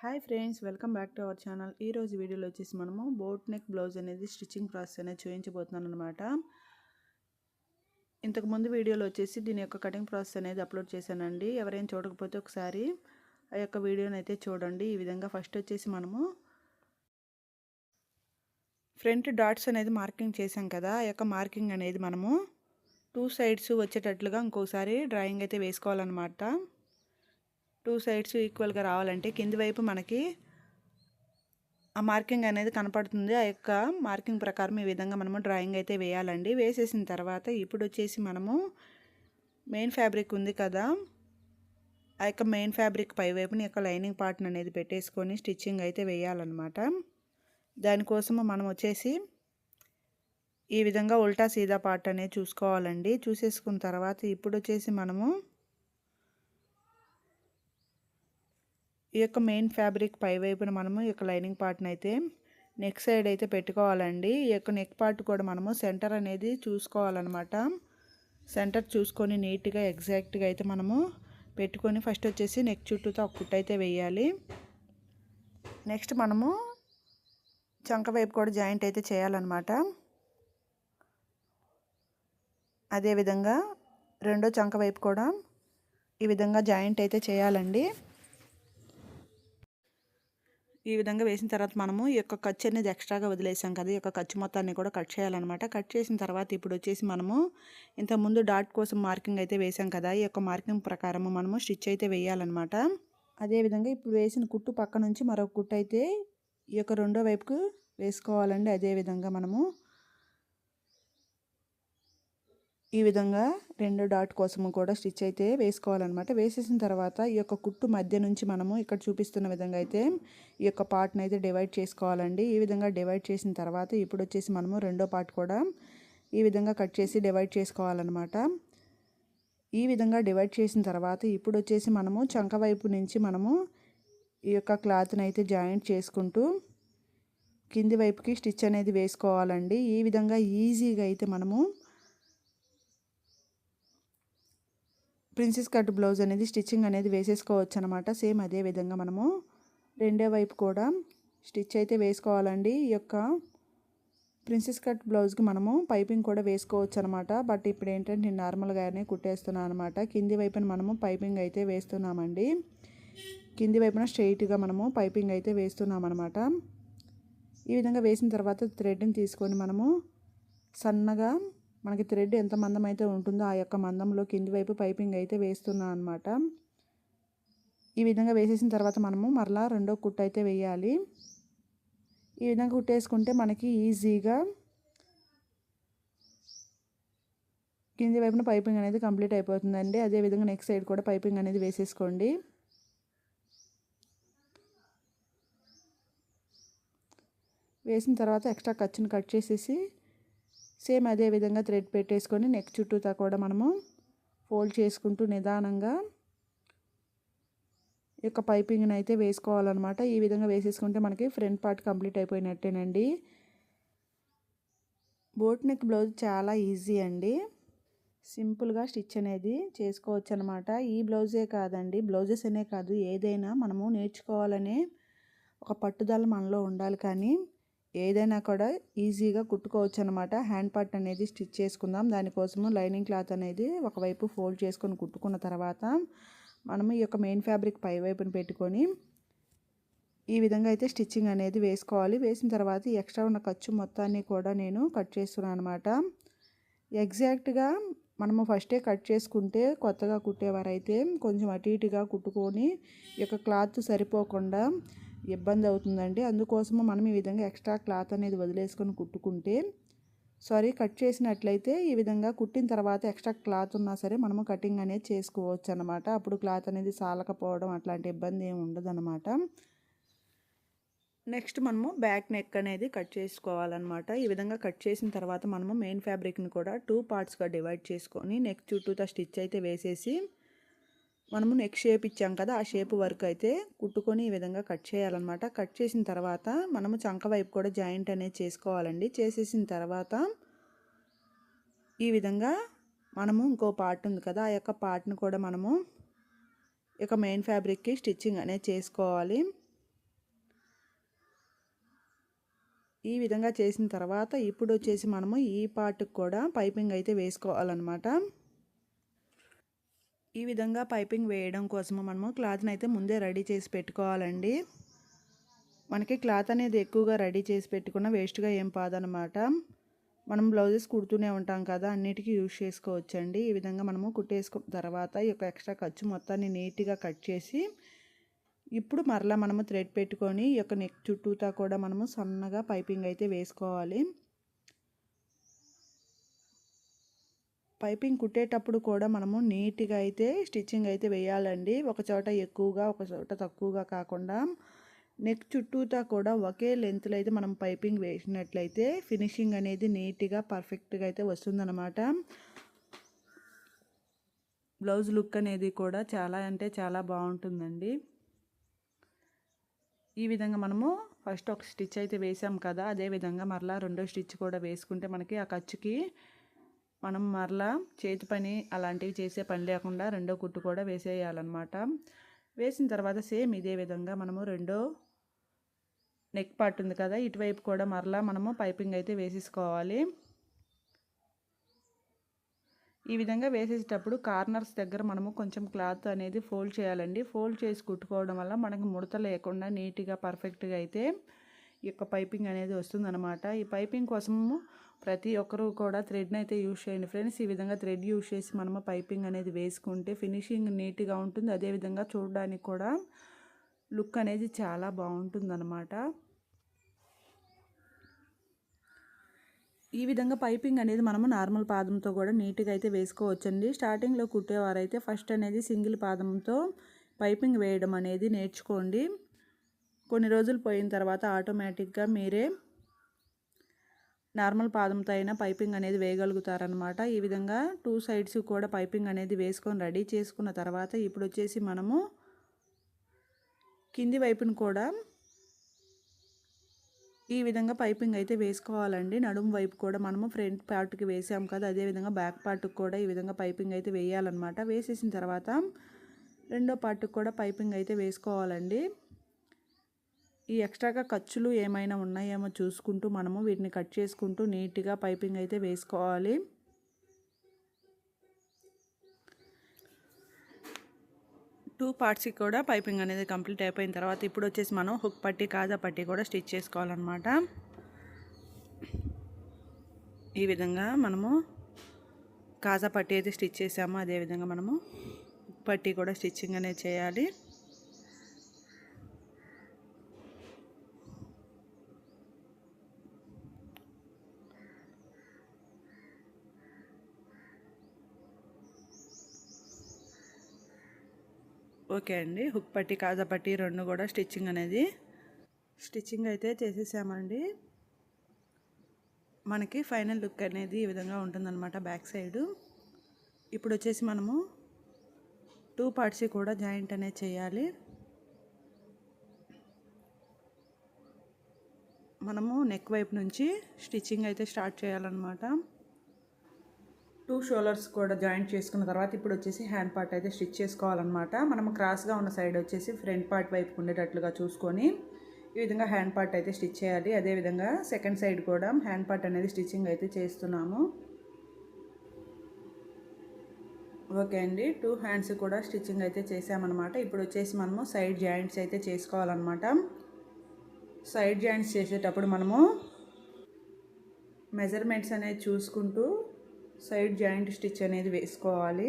Hi friends, welcome back to our channel. ఈరోజు వీడియోలో వచ్చేసి మనము బోట్ నెక్ బ్లౌజ్ అనేది స్టిచ్చింగ్ ప్రాసెస్ అనేది చూపించబోతున్నాను అనమాట. ఇంతకుముందు వీడియోలో వచ్చేసి దీని యొక్క కటింగ్ ప్రాసెస్ అనేది అప్లోడ్ చేశానండి. ఎవరైనా చూడకపోతే ఒకసారి ఆ యొక్క వీడియోని అయితే చూడండి. ఈ విధంగా ఫస్ట్ వచ్చేసి మనము ఫ్రంట్ డాట్స్ అనేది మార్కింగ్ చేసాం కదా, ఆ యొక్క మార్కింగ్ అనేది మనము 2 సైడ్స్ వచ్చేటట్లుగా ఇంకోసారి డ్రాయింగ్ అయితే వేసుకోవాలన్నమాట. 2 సైడ్స్ ఈక్వల్గా రావాలంటే కింది వైపు మనకి ఆ మార్కింగ్ అనేది కనపడుతుంది. ఆ యొక్క మార్కింగ్ ప్రకారం ఈ విధంగా మనము డ్రాయింగ్ అయితే వేయాలండి. వేసేసిన తర్వాత ఇప్పుడు వచ్చేసి మనము మెయిన్ ఫ్యాబ్రిక్ ఉంది కదా, ఆ యొక్క మెయిన్ ఫ్యాబ్రిక్ పై వైపుని యొక్క లైనింగ్ పార్ట్ని అనేది పెట్టేసుకొని స్టిచ్చింగ్ అయితే వేయాలన్నమాట. దానికోసము మనం వచ్చేసి ఈ విధంగా ఉల్టా సీదా పార్ట్ అనేది చూసుకోవాలండి. చూసేసుకున్న తర్వాత ఇప్పుడు వచ్చేసి మనము ఈ యొక్క మెయిన్ ఫ్యాబ్రిక్ పై వైపున మనము ఈ యొక్క లైనింగ్ పార్ట్ని అయితే నెక్ సైడ్ అయితే పెట్టుకోవాలండి. ఈ యొక్క నెక్ పార్ట్ కూడా మనము సెంటర్ అనేది చూసుకోవాలన్నమాట. సెంటర్ చూసుకొని నీట్గా ఎగ్జాక్ట్గా అయితే మనము పెట్టుకొని ఫస్ట్ వచ్చేసి నెక్ చుట్టూతో ఒక కుట్టు అయితే వేయాలి. నెక్స్ట్ మనము చంక వైపు కూడా జాయింట్ అయితే చేయాలన్నమాట. అదేవిధంగా రెండో చంక వైపు కూడా ఈ విధంగా జాయింట్ అయితే చేయాలండి. ఈ విధంగా వేసిన తర్వాత మనము ఈ యొక్క ఖర్చు అనేది ఎక్స్ట్రాగా వదిలేసాం కదా, ఈ యొక్క ఖర్చు మొత్తాన్ని కూడా కట్ చేయాలన్నమాట. కట్ చేసిన తర్వాత ఇప్పుడు వచ్చేసి మనము ఇంతకుముందు డాట్ కోసం మార్కింగ్ అయితే వేసాం కదా, ఈ యొక్క మార్కింగ్ ప్రకారం మనము స్టిచ్ అయితే వేయాలన్నమాట. అదేవిధంగా ఇప్పుడు వేసిన కుట్టు పక్క నుంచి మరొక కుట్టు అయితే ఈ యొక్క రెండో వైపుకు వేసుకోవాలండి. అదేవిధంగా మనము ఈ విధంగా రెండు డాట్ కోసము కూడా స్టిచ్ అయితే వేసుకోవాలన్నమాట. వేసేసిన తర్వాత ఈ యొక్క కుట్టు మధ్య నుంచి మనము ఇక్కడ చూపిస్తున్న విధంగా అయితే ఈ యొక్క పార్ట్ని అయితే డివైడ్ చేసుకోవాలండి. ఈ విధంగా డివైడ్ చేసిన తర్వాత ఇప్పుడు వచ్చేసి మనము రెండో పార్ట్ కూడా ఈ విధంగా కట్ చేసి డివైడ్ చేసుకోవాలన్నమాట. ఈ విధంగా డివైడ్ చేసిన తర్వాత ఇప్పుడు వచ్చేసి మనము చంక వైపు నుంచి మనము ఈ యొక్క క్లాత్ని అయితే జాయింట్ చేసుకుంటూ కింది వైపుకి స్టిచ్ అనేది వేసుకోవాలండి. ఈ విధంగా ఈజీగా అయితే మనము ప్రిన్సెస్ కట్ బ్లౌజ్ అనేది స్టిచ్చింగ్ అనేది వేసేసుకోవచ్చు అనమాట. సేమ్ అదే విధంగా మనము రెండో వైపు కూడా స్టిచ్ అయితే వేసుకోవాలండి. ఈ యొక్క ప్రిన్సెస్ కట్ బ్లౌజ్కి మనము పైపింగ్ కూడా వేసుకోవచ్చు అనమాట. బట్ ఇప్పుడు ఏంటంటే నేను నార్మల్గానే కుట్టేస్తున్నాను అనమాట. కింది వైపున మనము పైపింగ్ అయితే వేస్తున్నామండి. కింది వైపున స్ట్రైట్గా మనము పైపింగ్ అయితే వేస్తున్నాం అనమాట. ఈ విధంగా వేసిన తర్వాత థ్రెడ్ని తీసుకొని మనము సన్నగా మనకి థ్రెడ్ ఎంత మందం అయితే ఉంటుందో ఆ యొక్క మందంలో కింది వైపు పైపింగ్ అయితే వేస్తున్నాం అనమాట. ఈ విధంగా వేసేసిన తర్వాత మనము మరలా రెండో కుట్టు అయితే వేయాలి. ఈ విధంగా కుట్టేసుకుంటే మనకి ఈజీగా కింది వైపున పైపింగ్ అనేది కంప్లీట్ అయిపోతుందండి. అదేవిధంగా నెక్స్ట్ సైడ్ కూడా పైపింగ్ అనేది వేసేసుకోండి. వేసిన తర్వాత ఎక్స్ట్రా ఖర్చుని కట్ చేసేసి సేమ్ అదే విధంగా థ్రెడ్ పెట్టేసుకొని నెక్ చుట్టూతా కూడా మనము ఫోల్డ్ చేసుకుంటూ నిదానంగా ఈ యొక్క పైపింగ్ని అయితే వేసుకోవాలన్నమాట. ఈ విధంగా వేసేసుకుంటే మనకి ఫ్రంట్ పార్ట్ కంప్లీట్ అయిపోయినట్టేనండి. బోట్ నెక్ బ్లౌజ్ చాలా ఈజీ అండి. సింపుల్గా స్టిచ్ అనేది చేసుకోవచ్చు అనమాట. ఈ బ్లౌజే కాదండి, బ్లౌజెస్ అనే కాదు, ఏదైనా మనము నేర్చుకోవాలనే ఒక పట్టుదల మనలో ఉండాలి. కానీ ఏదైనా కూడా ఈజీగా కుట్టుకోవచ్చు అనమాట. హ్యాండ్ పార్ట్ అనేది స్టిచ్ చేసుకుందాం. దానికోసము లైనింగ్ క్లాత్ అనేది ఒకవైపు ఫోల్డ్ చేసుకొని కుట్టుకున్న తర్వాత మనము ఈ యొక్క మెయిన్ ఫ్యాబ్రిక్ పై వైపుని పెట్టుకొని ఈ విధంగా అయితే స్టిచ్చింగ్ అనేది వేసుకోవాలి. వేసిన తర్వాత ఎక్స్ట్రా ఉన్న ఖర్చు మొత్తాన్ని కూడా నేను కట్ చేస్తున్నాను అనమాట. ఎగ్జాక్ట్గా మనము ఫస్టే కట్ చేసుకుంటే కొత్తగా కుట్టేవారైతే కొంచెం అటు ఇటుగా కుట్టుకొని ఈ యొక్క క్లాత్ సరిపోకుండా ఇబ్బంది అవుతుందండి. అందుకోసము మనం ఈ విధంగా ఎక్స్ట్రా క్లాత్ అనేది వదిలేసుకొని కుట్టుకుంటే కట్ చేసినట్లయితే ఈ విధంగా కుట్టిన తర్వాత ఎక్స్ట్రా క్లాత్ ఉన్నా సరే మనము కటింగ్ అనేది చేసుకోవచ్చు అనమాట. అప్పుడు క్లాత్ అనేది సాలకపోవడం అట్లాంటి ఇబ్బంది ఏమి ఉండదన్నమాట. నెక్స్ట్ మనము బ్యాక్ నెక్ అనేది కట్ చేసుకోవాలన్నమాట. ఈ విధంగా కట్ చేసిన తర్వాత మనము మెయిన్ ఫ్యాబ్రిక్ని కూడా 2 పార్ట్స్గా డివైడ్ చేసుకొని నెక్ చుట్టూతో స్టిచ్ అయితే వేసేసి మనము నెక్ షేప్ ఇచ్చాం కదా, ఆ షేప్ వరకు అయితే కుట్టుకొని ఈ విధంగా కట్ చేయాలన్నమాట. కట్ చేసిన తర్వాత మనము చంక వైపు కూడా జాయింట్ అనేది చేసుకోవాలండి. చేసేసిన తర్వాత ఈ విధంగా మనము ఇంకో పార్ట్ ఉంది కదా, ఆ యొక్క పార్ట్ని కూడా మనము ఇక మెయిన్ ఫ్యాబ్రిక్కి స్టిచ్చింగ్ అనేది చేసుకోవాలి. ఈ విధంగా చేసిన తర్వాత ఇప్పుడు వచ్చేసి మనము ఈ పార్ట్కి కూడా పైపింగ్ అయితే వేసుకోవాలన్నమాట. ఈ విధంగా పైపింగ్ వేయడం కోసము మనము క్లాత్ని అయితే ముందే రెడీ చేసి పెట్టుకోవాలండి. మనకి క్లాత్ అనేది ఎక్కువగా రెడీ చేసి పెట్టుకున్న వేస్ట్గా ఏం పాదనమాట. మనం బ్లౌజెస్ కుడుతూనే ఉంటాం కదా, అన్నిటికీ యూజ్ చేసుకోవచ్చండి. ఈ విధంగా మనము కుట్టేసుకున్న తర్వాత ఈ యొక్క ఎక్స్ట్రా ఖర్చు మొత్తాన్ని నీట్గా కట్ చేసి ఇప్పుడు మరలా మనము థ్రెడ్ పెట్టుకొని ఈ యొక్క నెక్ చుట్టూతా కూడా మనము సన్నగా పైపింగ్ అయితే వేసుకోవాలి. పైపింగ్ కుట్టేటప్పుడు కూడా మనము నీట్గా అయితే స్టిచ్చింగ్ అయితే వేయాలండి. ఒక చోట ఎక్కువగా ఒక చోట తక్కువగా కాకుండా నెక్ చుట్టూతా కూడా ఒకే లెంత్లో అయితే మనం పైపింగ్ వేసినట్లయితే ఫినిషింగ్ అనేది నీట్గా పర్ఫెక్ట్గా అయితే వస్తుందన్నమాట. బ్లౌజ్ లుక్ అనేది కూడా చాలా అంటే చాలా బాగుంటుందండి. ఈ విధంగా మనము ఫస్ట్ ఒక స్టిచ్ అయితే వేసాం కదా, అదేవిధంగా మరలా రెండో స్టిచ్ కూడా వేసుకుంటే మనకి ఆ ఖర్చుకి మనం మరలా చేతి పని అలాంటివి చేసే పని లేకుండా రెండో కుట్టు కూడా వేసేయాలన్నమాట. వేసిన తర్వాత సేమ్ ఇదే విధంగా మనము రెండో నెక్ పార్ట్ ఉంది కదా, ఇటువైపు కూడా మరలా మనము పైపింగ్ అయితే వేసేసుకోవాలి. ఈ విధంగా వేసేటప్పుడు కార్నర్స్ దగ్గర మనము కొంచెం క్లాత్ అనేది ఫోల్డ్ చేయాలండి. ఫోల్డ్ చేసి కుట్టుకోవడం వల్ల మనకు ముడత లేకుండా నీట్గా పర్ఫెక్ట్గా అయితే ఈ యొక్క పైపింగ్ అనేది వస్తుందన్నమాట. ఈ పైపింగ్ కోసము ప్రతి ఒక్కరూ కూడా థ్రెడ్ని అయితే యూజ్ చేయండి ఫ్రెండ్స్. ఈ విధంగా థ్రెడ్ యూజ్ చేసి మనము పైపింగ్ అనేది వేసుకుంటే ఫినిషింగ్ నీట్గా ఉంటుంది. అదేవిధంగా చూడడానికి కూడా లుక్ అనేది చాలా బాగుంటుందన్నమాట. ఈ విధంగా పైపింగ్ అనేది మనము నార్మల్ పాదంతో కూడా నీట్గా అయితే వేసుకోవచ్చండి. స్టార్టింగ్లో కుట్టేవారైతే ఫస్ట్ అనేది సింగిల్ పాదంతో పైపింగ్ వేయడం అనేది నేర్చుకోండి. కొన్ని రోజులు పోయిన తర్వాత ఆటోమేటిక్గా మీరే నార్మల్ పాదంతో అయినా పైపింగ్ అనేది వేయగలుగుతారనమాట. ఈ విధంగా 2 సైడ్స్ కూడా పైపింగ్ అనేది వేసుకొని రెడీ చేసుకున్న తర్వాత ఇప్పుడు వచ్చేసి మనము కింది వైపును కూడా ఈ విధంగా పైపింగ్ అయితే వేసుకోవాలండి. నడుము వైపు కూడా మనము ఫ్రంట్ పార్ట్కి వేసాం కదా, అదేవిధంగా బ్యాక్ పార్ట్కి కూడా ఈ విధంగా పైపింగ్ అయితే వేయాలన్నమాట. వేసేసిన తర్వాత రెండో పార్ట్కి కూడా పైపింగ్ అయితే వేసుకోవాలండి. ఈ ఎక్స్ట్రాగా ఖర్చులు ఏమైనా ఉన్నాయేమో చూసుకుంటూ మనము వీటిని కట్ చేసుకుంటూ నీట్గా పైపింగ్ అయితే వేసుకోవాలి. టూ పార్ట్స్కి కూడా పైపింగ్ అనేది కంప్లీట్ అయిపోయిన తర్వాత ఇప్పుడు వచ్చేసి మనం హుక్ పట్టి కాజా పట్టి కూడా స్టిచ్ చేసుకోవాలన్నమాట. ఈ విధంగా మనము కాజా పట్టి అయితే స్టిచ్ చేసాము, అదేవిధంగా మనము హుక్ పట్టి కూడా స్టిచ్చింగ్ అనేది చేయాలి. ఓకే అండి, హుక్ పట్టి కాజా పట్టి రెండు కూడా స్టిచ్చింగ్ అయితే చేసేసామండి. మనకి ఫైనల్ లుక్ అనేది ఈ విధంగా ఉంటుందన్నమాట బ్యాక్ సైడు. ఇప్పుడు వచ్చేసి మనము 2 పార్ట్స్ కూడా జాయింట్ అనేది చేయాలి. మనము నెక్ వైపు నుంచి స్టిచ్చింగ్ అయితే స్టార్ట్ చేయాలన్నమాట. 2 షోల్డర్స్ కూడా జాయింట్ చేసుకున్న తర్వాత ఇప్పుడు వచ్చేసి హ్యాండ్ పార్ట్ అయితే స్టిచ్ చేసుకోవాలన్నమాట. మనం క్రాస్గా ఉన్న సైడ్ వచ్చేసి ఫ్రంట్ పార్ట్ వైపు ఉండేటట్లుగా చూసుకొని ఈ విధంగా హ్యాండ్ పార్ట్ అయితే స్టిచ్ చేయాలి. అదేవిధంగా సెకండ్ సైడ్ కూడా హ్యాండ్ పార్ట్ అనేది స్టిచ్చింగ్ అయితే చేస్తున్నాము. ఓకే అండి, 2 హ్యాండ్స్ కూడా స్టిచ్చింగ్ అయితే చేసామన్నమాట. ఇప్పుడు వచ్చేసి మనము సైడ్ జాయింట్స్ అయితే చేసుకోవాలన్నమాట. సైడ్ జాయింట్స్ చేసేటప్పుడు మనము మెజర్మెంట్స్ అనేది చూసుకుంటూ సైడ్ జాయింట్ స్టిచ్ అనేది వేసుకోవాలి.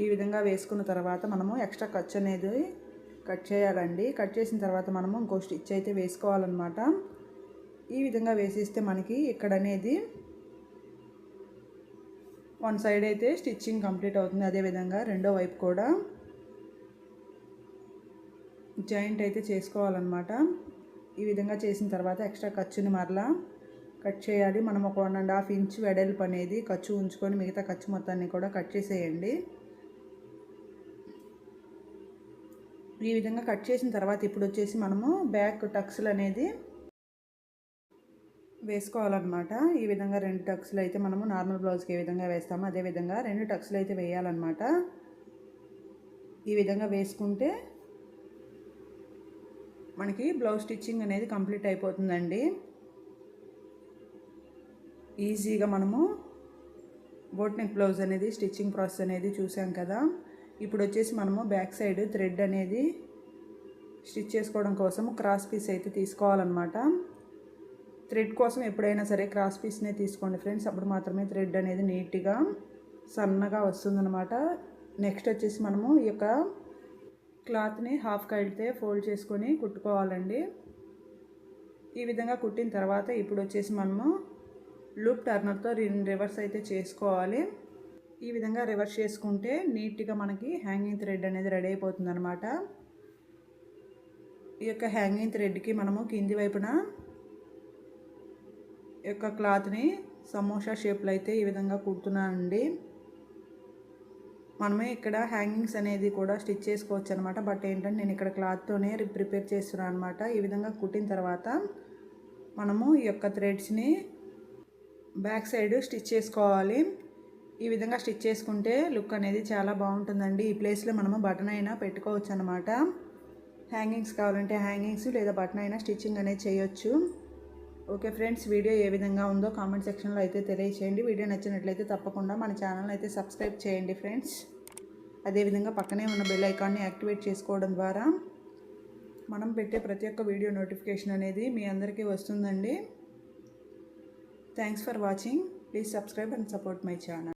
ఈ విధంగా వేసుకున్న తర్వాత మనము ఎక్స్ట్రా ఖర్చు అనేది కట్ చేయాలండి. కట్ చేసిన తర్వాత మనము ఇంకో స్టిచ్ అయితే వేసుకోవాలన్నమాట. ఈ విధంగా వేసేస్తే మనకి ఇక్కడ అనేది వన్ సైడ్ అయితే స్టిచ్చింగ్ కంప్లీట్ అవుతుంది. అదేవిధంగా రెండో వైపు కూడా జాయింట్ అయితే చేసుకోవాలన్నమాట. ఈ విధంగా చేసిన తర్వాత ఎక్స్ట్రా ఖర్చుని మరలా కట్ చేయాలి. మనం ఒక 1.5 ఇంచ్ వెడల్పు అనేది ఖర్చు ఉంచుకొని మిగతా ఖర్చు మొత్తాన్ని కూడా కట్ చేసేయండి. ఈ విధంగా కట్ చేసిన తర్వాత ఇప్పుడు వచ్చేసి మనము బ్యాక్ టక్స్లు అనేది వేసుకోవాలన్నమాట. ఈ విధంగా 2 టక్స్లు అయితే మనము నార్మల్ బ్లౌజ్కి ఏ విధంగా వేస్తామో అదేవిధంగా 2 టక్స్లు అయితే వేయాలన్నమాట. ఈ విధంగా వేసుకుంటే మనకి బ్లౌజ్ స్టిచ్చింగ్ అనేది కంప్లీట్ అయిపోతుందండి. ఈజీగా మనము బోట్ నెక్ బ్లౌజ్ అనేది స్టిచ్చింగ్ ప్రాసెస్ అనేది చూసాం కదా. ఇప్పుడు వచ్చేసి మనము బ్యాక్ సైడ్ థ్రెడ్ అనేది స్టిచ్ చేసుకోవడం కోసం క్రాస్ పీస్ అయితే తీసుకోవాలన్నమాట. థ్రెడ్ కోసం ఎప్పుడైనా సరే క్రాస్ పీస్నే తీసుకోండి ఫ్రెండ్స్, అప్పుడు మాత్రమే థ్రెడ్ అనేది నీట్గా సన్నగా వస్తుందన్నమాట. నెక్స్ట్ వచ్చేసి మనము ఈ యొక్క క్లాత్ని హాఫ్ కైతే ఫోల్డ్ చేసుకొని కుట్టుకోవాలండి. ఈ విధంగా కుట్టిన తర్వాత ఇప్పుడు వచ్చేసి మనము లూప్ టర్నర్తో రివర్స్ అయితే చేసుకోవాలి. ఈ విధంగా రివర్స్ చేసుకుంటే నీట్గా మనకి హ్యాంగింగ్ థ్రెడ్ అనేది రెడీ అయిపోతుంది అనమాట. ఈ యొక్క హ్యాంగింగ్ థ్రెడ్కి మనము కింది వైపున ఈ యొక్క క్లాత్ని సమోసా షేప్లో అయితే ఈ విధంగా కుడుతున్నానండి. మనమే ఇక్కడ హ్యాంగింగ్స్ అనేది కూడా స్టిచ్ చేసుకోవచ్చు అనమాట. బట్ ఏంటంటే నేను ఇక్కడ క్లాత్తోనే ప్రిపేర్ చేస్తున్నాను అనమాట. ఈ విధంగా కుట్టిన తర్వాత మనము ఈ యొక్క థ్రెడ్స్ని బ్యాక్ సైడ్ స్టిచ్ చేసుకోవాలి. ఈ విధంగా స్టిచ్ చేసుకుంటే లుక్ అనేది చాలా బాగుంటుందండి. ఈ ప్లేస్లో మనము బటన్ అయినా పెట్టుకోవచ్చు అనమాట. హ్యాంగింగ్స్ కావాలంటే హ్యాంగింగ్స్, లేదా బటన్ అయినా స్టిచ్చింగ్ అనేది చేయొచ్చు. ఓకే ఫ్రెండ్స్, వీడియో ఏ విధంగా ఉందో కామెంట్ సెక్షన్లో అయితే తెలియచేయండి. వీడియో నచ్చినట్లయితే తప్పకుండా మన ఛానల్ అయితే సబ్స్క్రైబ్ చేయండి ఫ్రెండ్స్. అదేవిధంగా పక్కనే ఉన్న బెల్ ఐకాన్ని యాక్టివేట్ చేసుకోవడం ద్వారా మనం పెట్టే ప్రతి ఒక్క వీడియో నోటిఫికేషన్ అనేది మీ అందరికీ వస్తుందండి. Thanks for watching. Please subscribe and support my channel.